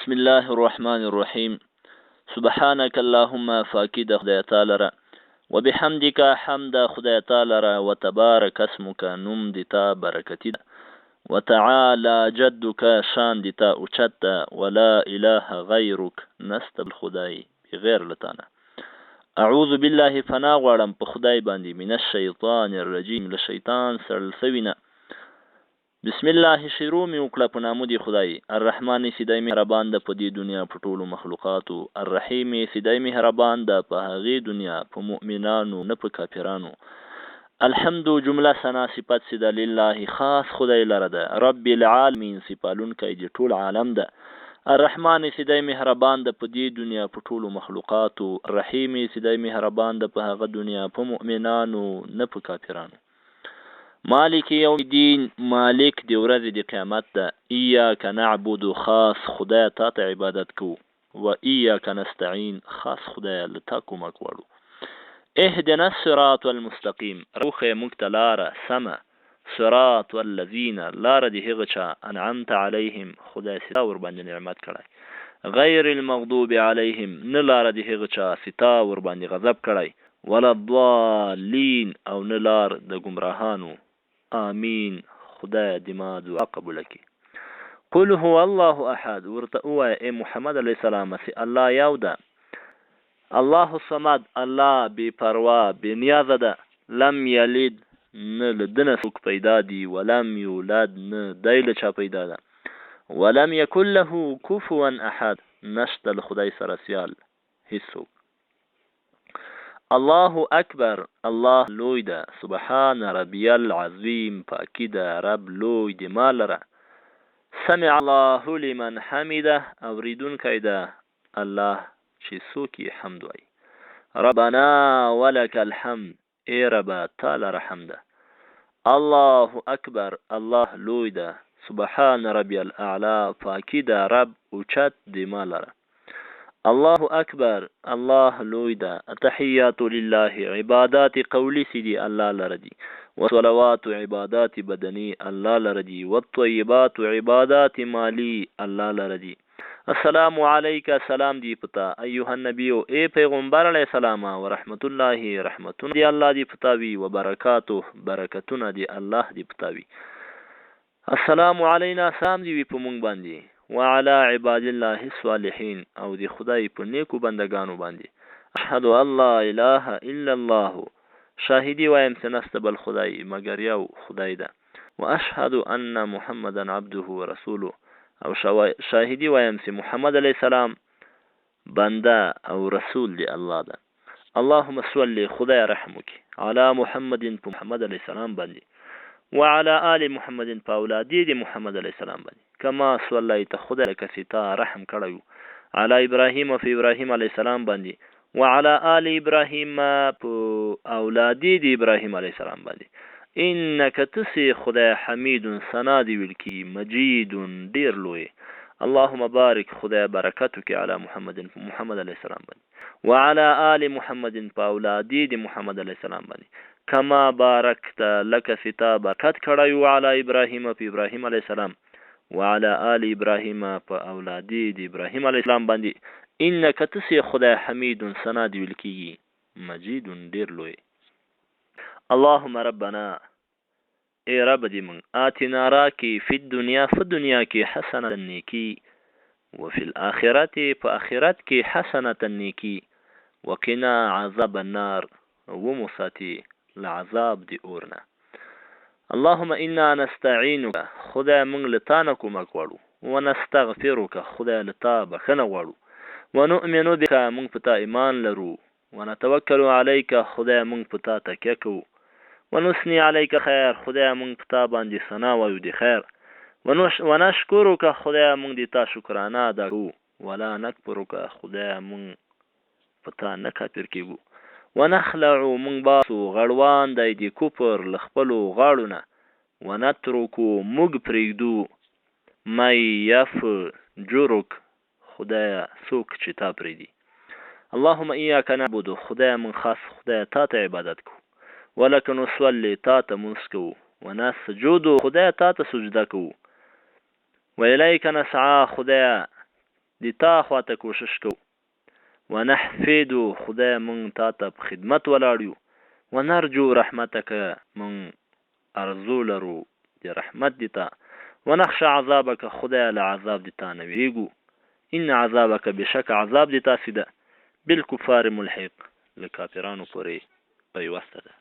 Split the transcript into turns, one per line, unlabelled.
بسم الله الرحمن الرحيم سبحانك اللهم فاكد خدای تعالی را وبحمدك حمد خدای تعالی را وتبارك اسمك نوم دیتا برکتی وتعالى جدك شان دیتا اوچت ولا اله غيرك نست بالخدای بغیر لتانا اعوذ بالله فنا غړم په خدای باندې من الشیطان الرجیم له شیطان سرلسوینه بسم الله شروع می وکړه په نامو دی خدای الرحمن سیدای مهربان د په دې دنیا په ټولو مخلوقاتو الرحیم سیدای مهربان د په هغه دنیا په مؤمنانو نه په کافرانو الحمد جمله ثنا صفات سید لله خاص خدای لره ده رب العالمین صفالون کوي د ټول عالم ده الرحمن سیدای مهربان د په دې دنیا په ټولو مخلوقاتو الرحیم سیدای مهربان د په هغه دنیا په مؤمنانو نه په کافرانو مالک یوم الدین مالک دی ورځې د قیامت ده ایاک نعبد خاص خدای ته عبادت کو و ایاک نستعین خاص خدای له تا کومک غواړو اهدنا الصراط المستقیم روخه مکتلاره سما صراط والذین لار دی هغه چا انعمت علیهم خدای ستا ور باندې نعمت کړای غیر المغضوب علیهم نه لار دی هغه چا ستا ور باندې غضب کړای ولا الضالین او نه لار د گمراهانو آمین خدای دما دعا قبول کی قل هو الله احد ورته اے محمد علیہ السلام سی الله یو ده الله الصمد الله بی پروا بی نیاز ده لم یلد نه لدنه څوک پیدا دی ولم یولد نه دایله چا پیدا ده ولم یکن له کفوا احد نشته خدای سره سیال هیڅوک الله اکبر الله لوی ده سبحان ربی العظیم پاکی ده رب لوی ده مالره سمع الله لمن حمده اوریدون کایده الله چې سوکی حمد وای ربنا ولك الحمد ای رب تعالی رحمده الله اکبر الله لوی ده سبحان ربی الاعلى پاکی ده رب اوچت ده مالره الله اکبر الله لوی ده التحیات لله عبادات قولی سیدی الله لردی وصلوات عبادات بدنی الله لردی والطیبات عبادات مالی الله لردی السلام علیک سلام دی پتا ایها النبی اے پیغمبر علیہ السلام ورحمت الله رحمتون دی الله دی پتاوی وبرکاته برکتونه دی الله دی پتاوی السلام علینا سلام دی په مونږ باندې وعلى عباد الله الصالحين او دی خدای په نیکو بندگانو باندې اشهد ان لا اله الا الله شاهدی وایم چې نسته بل خدای مگر یو خدای ده واشهد ان محمدا عبده ورسوله او شاهدی وایم چې محمد علیه السلام بنده او رسول دی الله ده اللهم صل خدای رحمک علی محمد محمد علیه السلام باندې وعلى آل محمد فاولادی دی محمد علیہ السلام باندې کما صلیت خدای کستا رحم کړو علی ابراهیم فی ابراهیم علیہ السلام باندې وعلى آل ابراهیم اولادی دی ابراهیم علیہ السلام باندې انک تسی خدای حمید ثنا دی ویلکی مجید ډیر لوی اللهم بارک خدای برکتک علی محمد علیہ السلام باندې وعلى آل محمد فاولادی دی محمد علیہ السلام باندې کما بارکت لک ستا برکت کړی علی ابراهیم فی ابراهیم علیہ السلام وعلى آل ابراهیم په اولادی دی ابراهیم علیہ السلام باندې انک تسی خدای حمید ثنا دی ویلکی مجید ډیر لوی اللهم ربنا ای رب دی من آتنا راکی فی الدنیا فدنیا کی حسنه نیکی وفي الاخرت فاخرت کی حسنه نیکی وقنا عذاب النار ومساتی لعذاب دی اورنا اللهم انا نستعینک خدای مونږ لتانه کومک غواړو ونستغفرک خدای لتا بخنه غواړو ونؤمن بک مونږ پتا ایمان لرو ونتوکل علیک خدای مونږ پتا تکیه کوو ونثني علیک خیر خدای مونږ پتا باندې ثنا وایو دی خیر ونشکرک خدای مونږ دی تا شکرانه ادا کوو ولا نکفرک خدای مونږ پتا نه کافر کیږو ونخلع من باسو غړوان دی کوپر لخپلو غاړو نه ونترکو موږ پرېږدو مای یفجرک خدای څوک چې تا پرېږدي اللهم ایاک نعبد خدای من خاص خدای تا ته عبادت کو ولک نصلی تا ته مونځ کوو ونسجد خدای تا ته سجده کوو والیک نسعی خدای د تا خواته کوشش کو ونحفظو خدای مونږ تا ته په خدمت ولاړ یو ونرجو رحمتک مونږ ارزو لرو د رحمت د تا ونخشى عذابک خدای له عذاب د تا نه ویریږو ان عذابک بشک عذاب د تا سي ده بالکفار ملحق له کافرانو پورې پیوسته ده